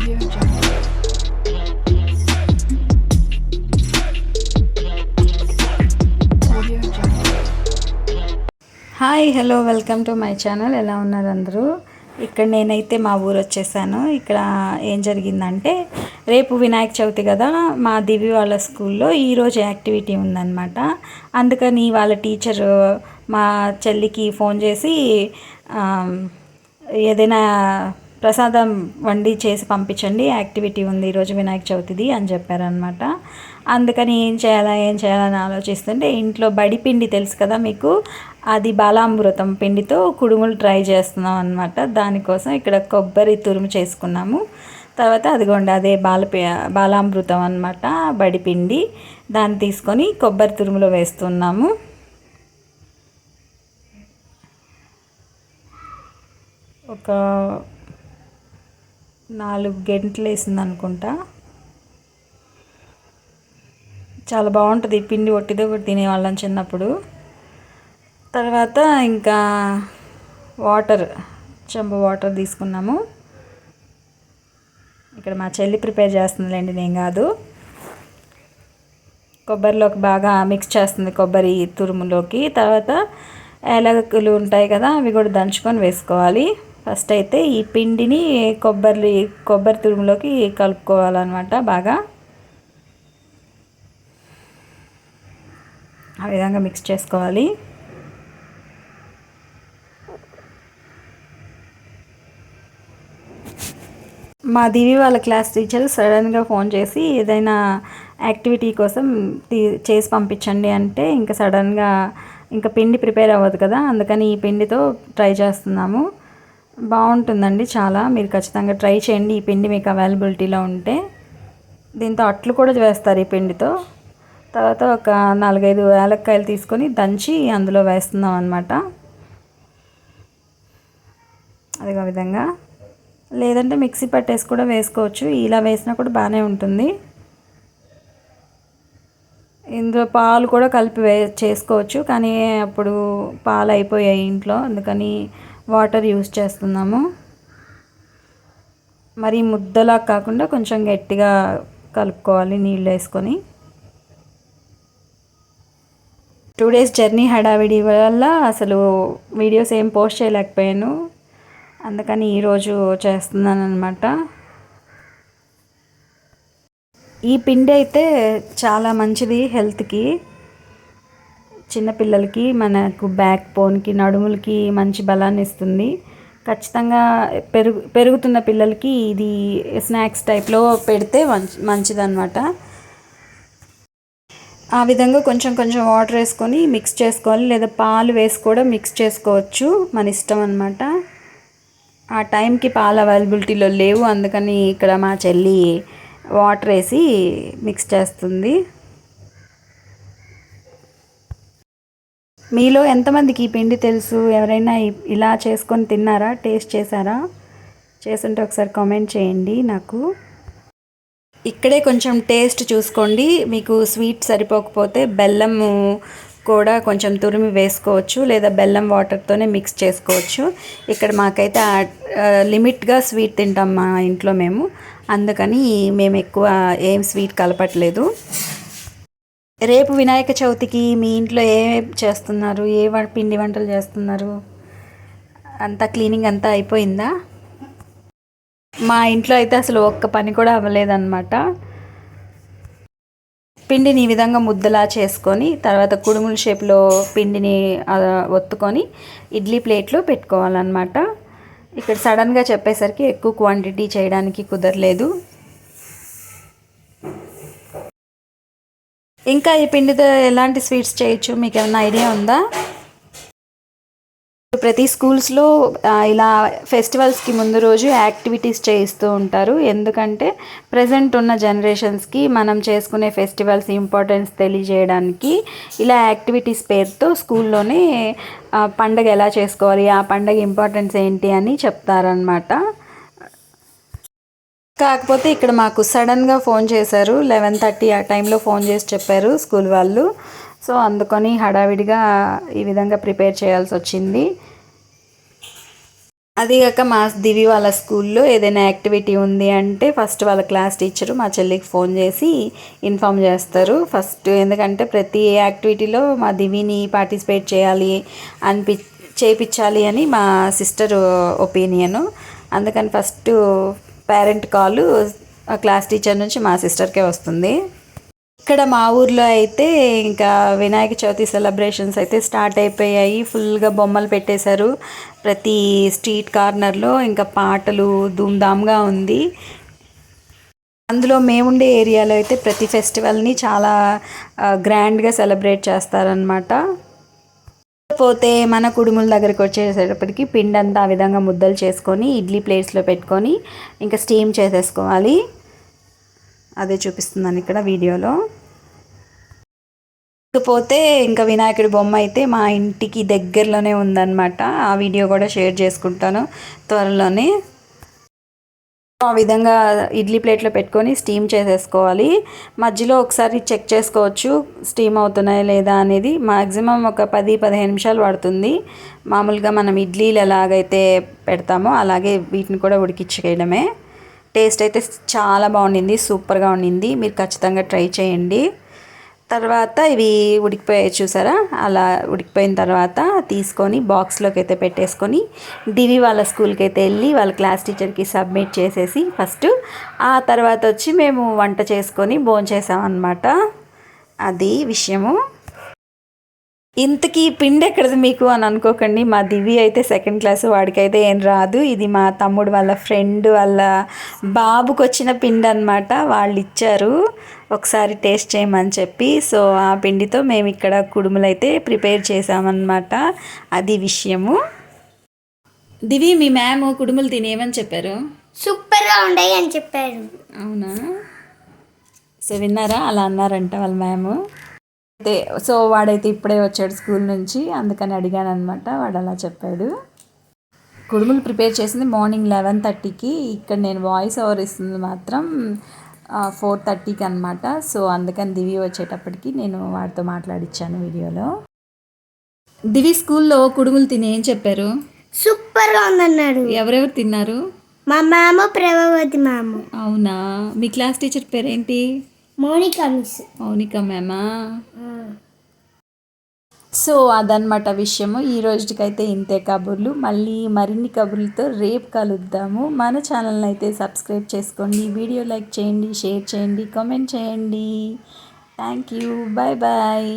Audio Jungle. Audio Jungle. Hi hello welcome to my channel. ఎలా ఉన్నారు అందరూ? ఇక్కడ నేనైతే మా ఊరు వచ్చేసాను. ఇక్కడ ఏం జరిగిందంటే రేపు వినాయక చవితి కదా, మా దివి వాళ్ళ స్కూల్లో ఈరోజు యాక్టివిటీ ఉందన్నమాట. అందుకని వాళ్ళ టీచరు మా చెల్లికి ఫోన్ చేసి ఏదైనా ప్రసాదం వండి చేసి పంపించండి, యాక్టివిటీ ఉంది ఈరోజు వినాయక చవితిది అని చెప్పారనమాట. అందుకని ఏం చేయాలని ఆలోచిస్తుంటే ఇంట్లో బడి పిండి తెలుసు కదా మీకు, అది బాలామృతం పిండితో కుడుములు ట్రై చేస్తున్నాం అనమాట. దానికోసం ఇక్కడ కొబ్బరి తురుము చేసుకున్నాము. తర్వాత అదిగోండి అదే బాలామృతం అనమాట, బడి పిండి. దాన్ని తీసుకొని కొబ్బరి తురుములో వేస్తున్నాము. ఒక 4 గంటలు వేసింది అనుకుంటా. చాలా బాగుంటుంది పిండి, ఒట్టిదో కూడా తినేవాళ్ళం చిన్నప్పుడు. తర్వాత ఇంకా చెంబు వాటర్ తీసుకున్నాము. ఇక్కడ మా చెల్లి ప్రిపేర్ చేస్తుందిలేండి, నేను కాదు. కొబ్బరిలోకి బాగా మిక్స్ చేస్తుంది, కొబ్బరి తురుములోకి. తర్వాత యాలకులు ఉంటాయి కదా, అవి కూడా దంచుకొని వేసుకోవాలి. ఫస్ట్ అయితే ఈ పిండిని కొబ్బరి తురుములోకి కలుపుకోవాలన్నమాట. బాగా ఆ విధంగా మిక్స్ చేసుకోవాలి. మా దివి వాళ్ళ క్లాస్ టీచర్ సడన్గా ఫోన్ చేసి ఏదైనా యాక్టివిటీ కోసం చేసి పంపించండి అంటే, ఇంకా సడన్గా ఇంకా పిండి ప్రిపేర్ అవ్వదు కదా, అందుకని ఈ పిండితో ట్రై చేస్తున్నాము. బాగుంటుందండి చాలా, మీరు ఖచ్చితంగా ట్రై చేయండి ఈ పిండి మీకు అవైలబిలిటీలో ఉంటే. దీంతో అట్లు కూడా వేస్తారు ఈ పిండితో. తర్వాత ఒక 4-5 యాలక్కాయలు తీసుకొని దంచి అందులో వేస్తున్నాం అనమాట. అదే విధంగా, లేదంటే మిక్సీ పట్టేసి కూడా వేసుకోవచ్చు, ఇలా వేసినా కూడా బాగానే ఉంటుంది. ఇందులో పాలు కూడా కలిపి చేసుకోవచ్చు, కానీ అప్పుడు పాలు అయిపోయాయి ఇంట్లో, అందుకని వాటర్ యూస్ చేస్తున్నాము. మరి ముద్దలా కాకుండా కొంచెం గట్టిగా కలుపుకోవాలి నీళ్ళు వేసుకొని. 2 days జర్నీ హడావిడి వల్ల అసలు వీడియోస్ ఏం పోస్ట్ చేయలేకపోయాను, అందుకని ఈరోజు చేస్తున్నాను అనమాట. ఈ పిండి అయితే చాలా మంచిది హెల్త్కి, చిన్నపిల్లలకి, మనకు బ్యాక్ బోన్కి, నడుములకి మంచి బలాన్ని ఇస్తుంది. ఖచ్చితంగా పెరుగుతున్న పిల్లలకి ఇది స్నాక్స్ టైప్లో పెడితే మంచిదన్నమాట. ఆ విధంగా కొంచెం కొంచెం వాటర్ వేసుకొని మిక్స్ చేసుకోవాలి, లేదా పాలు వేసి కూడా మిక్స్ చేసుకోవచ్చు, మన ఇష్టం అన్నమాట. ఆ టైంకి పాలు అవైలబిలిటీలో లేవు, అందుకని ఇక్కడ మా చెల్లి వాటర్ వేసి మిక్స్ చేస్తుంది. మీలో ఎంతమందికి ఈ పిండి తెలుసు? ఎవరైనా ఇలా చేసుకొని తిన్నారా, టేస్ట్ చేశారా? చేస్తుంటే ఒకసారి కామెంట్ చేయండి నాకు. ఇక్కడే కొంచెం టేస్ట్ చూసుకోండి, మీకు స్వీట్ సరిపోకపోతే బెల్లం కూడా కొంచెం తురిమి వేసుకోవచ్చు, లేదా బెల్లం వాటర్తోనే మిక్స్ చేసుకోవచ్చు. ఇక్కడ మాకైతే లిమిట్గా స్వీట్ తింటాం మా ఇంట్లో మేము, అందుకని మేము ఎక్కువ ఏం స్వీట్ కలపట్లేదు. రేపు వినాయక చవితికి మీ ఇంట్లో చేస్తున్నారు, పిండి వంటలు చేస్తున్నారు? అంతా క్లీనింగ్ అంతా అయిపోయిందా? మా ఇంట్లో అయితే అసలు ఒక్క పని కూడా అవ్వలేదన్నమాట. పిండిని ఈ విధంగా ముద్దలా చేసుకొని తర్వాత కుడుముల షేప్లో పిండిని ఒత్తుకొని ఇడ్లీ ప్లేట్లో పెట్టుకోవాలన్నమాట. ఇక్కడ సడన్గా చెప్పేసరికి ఎక్కువ క్వాంటిటీ చేయడానికి కుదరలేదు. ఇంకా ఈ పిండితో ఎలాంటి స్వీట్స్ చేయొచ్చు, మీకు ఏమైనా ఐడియా ఉందా? ప్రతి స్కూల్స్లో ఇలా ఫెస్టివల్స్కి ముందు రోజు యాక్టివిటీస్ చేయిస్తూ ఉంటారు. ఎందుకంటే ప్రజెంట్ ఉన్న జనరేషన్స్కి మనం చేసుకునే ఫెస్టివల్స్ ఇంపార్టెన్స్ తెలియజేయడానికి ఇలా యాక్టివిటీస్ పేరుతో స్కూల్లోనే పండగ ఎలా చేసుకోవాలి, ఆ పండగ ఇంపార్టెన్స్ ఏంటి అని చెప్తారనమాట. కాకపోతే ఇక్కడ మాకు సడన్గా ఫోన్ చేశారు, 11:30 ఆ టైంలో ఫోన్ చేసి చెప్పారు స్కూల్ వాళ్ళు. సో అందుకని హడావిడిగా ఈ విధంగా ప్రిపేర్ చేయాల్సి వచ్చింది. కాక మా దివి వాళ్ళ స్కూల్లో ఏదైనా యాక్టివిటీ ఉంది అంటే ఫస్ట్ వాళ్ళ క్లాస్ టీచరు మా చెల్లికి ఫోన్ చేసి ఇన్ఫామ్ చేస్తారు ఫస్ట్. ఎందుకంటే ప్రతి యాక్టివిటీలో మా దివిని పార్టిసిపేట్ చేయాలి చేయించాలి అని మా సిస్టర్ ఒపీనియను. అందుకని ఫస్ట్ పేరెంట్ కాలు క్లాస్ టీచర్ నుంచి మా సిస్టర్కే వస్తుంది. ఇక్కడ మా ఊర్లో అయితే ఇంకా వినాయక చవితి సెలబ్రేషన్స్ అయితే స్టార్ట్ అయిపోయాయి. ఫుల్గా బొమ్మలు పెట్టేశారు ప్రతి స్ట్రీట్ కార్నర్లో. ఇంకా పాటలు ధూమ్ధామ్గా ఉంది. అందులో మేముండే ఏరియాలో అయితే ప్రతి ఫెస్టివల్ని చాలా గ్రాండ్గా సెలబ్రేట్ చేస్తారనమాట. పోతే మన కుడుముల దగ్గరికి వచ్చేసేటప్పటికి పిండి అంతా ఆ విధంగా ముద్దలు చేసుకొని ఇడ్లీ ప్లేట్స్లో పెట్టుకొని ఇంకా స్టీమ్ చేసేసుకోవాలి. అదే చూపిస్తున్నాను ఇక్కడ వీడియోలో. పోతే ఇంకా వినాయకుడి బొమ్మ అయితే మా ఇంటికి దగ్గరలోనే ఉందన్నమాట. ఆ వీడియో కూడా షేర్ చేసుకుంటాను త్వరలోనే. ఆ విధంగా ఇడ్లీ ప్లేట్లో పెట్టుకొని స్టీమ్ చేసేసుకోవాలి. మధ్యలో ఒకసారి చెక్ చేసుకోవచ్చు స్టీమ్ అవుతున్నాయా లేదా అనేది. మ్యాక్సిమం ఒక 10-15 నిమిషాలు పడుతుంది. మామూలుగా మనం ఇడ్లీలు ఎలాగైతే పెడతామో అలాగే వీటిని కూడా ఉడికించేయడమే. టేస్ట్ అయితే చాలా బాగుండింది, సూపర్గా ఉండింది. మీరు ఖచ్చితంగా ట్రై చేయండి. తర్వాత ఇవి ఉడికిపోయాయి చూసారా, అలా ఉడికిపోయిన తర్వాత తీసుకొని బాక్స్లోకి అయితే పెట్టేసుకొని దివి వాళ్ళ స్కూల్కి అయితే వెళ్ళి వాళ్ళ క్లాస్ టీచర్కి సబ్మిట్ చేసేసి ఫస్ట్ ఆ తర్వాత వచ్చి మేము వంట చేసుకొని భోంచేసామన్నమాట. అది విషయము. ఇంతకీ పిండి ఎక్కడది మీకు అని అనుకోకండి. మా దివి అయితే 2nd క్లాస్, వాడికైతే ఏం రాదు. ఇది మా తమ్ముడు వాళ్ళ ఫ్రెండ్ వాళ్ళ బాబుకి వచ్చిన పిండి అనమాట. వాళ్ళు ఇచ్చారు ఒకసారి టేస్ట్ చేయమని చెప్పి. సో ఆ పిండితో మేము ఇక్కడ కుడుములు అయితే ప్రిపేర్ చేసామన్నమాట. అది విషయము. దివి, మీ మ్యామ్ కుడుములు తినేమని చెప్పారు? సూపర్గా ఉండయి అని చెప్పారు. అవునా? సో విన్నారా, అలా అన్నారంట వాళ్ళ మ్యామ్. అయితే సో వాడైతే ఇప్పుడే వచ్చాడు స్కూల్ నుంచి, అందుకని అడిగాను అనమాట. వాడు అలా చెప్పాడు. కుడుములు ప్రిపేర్ చేసింది మార్నింగ్ 11:30కి. ఇక్కడ నేను వాయిస్ ఓవర్ ఇస్తుంది మాత్రం 4:30కి అనమాట. సో అందుకని దివి వచ్చేటప్పటికి నేను వాడితో మాట్లాడిచ్చాను వీడియోలో. దివి స్కూల్లో కుడుములు తిని ఏం చెప్పారు? సూపర్గా ఉందన్నాడు. ఎవరెవరు తిన్నారు? మా మ్యామ్, ప్రభావతి మ్యామ్. అవునా? మీ క్లాస్ టీచర్ పేరేంటి? మౌనికా మిస్. మౌనికా మ్యామా? సో అదనమాట విషయము. ఈ రోజుకైతే ఇంతే కబుర్లు. మళ్ళీ మరిన్ని కబుర్లతో రేపు కలుద్దాము. మన ఛానల్ని అయితే సబ్స్క్రైబ్ చేసుకోండి, వీడియో లైక్ చేయండి, షేర్ చేయండి, కామెంట్ చేయండి. Thank you. Bye bye.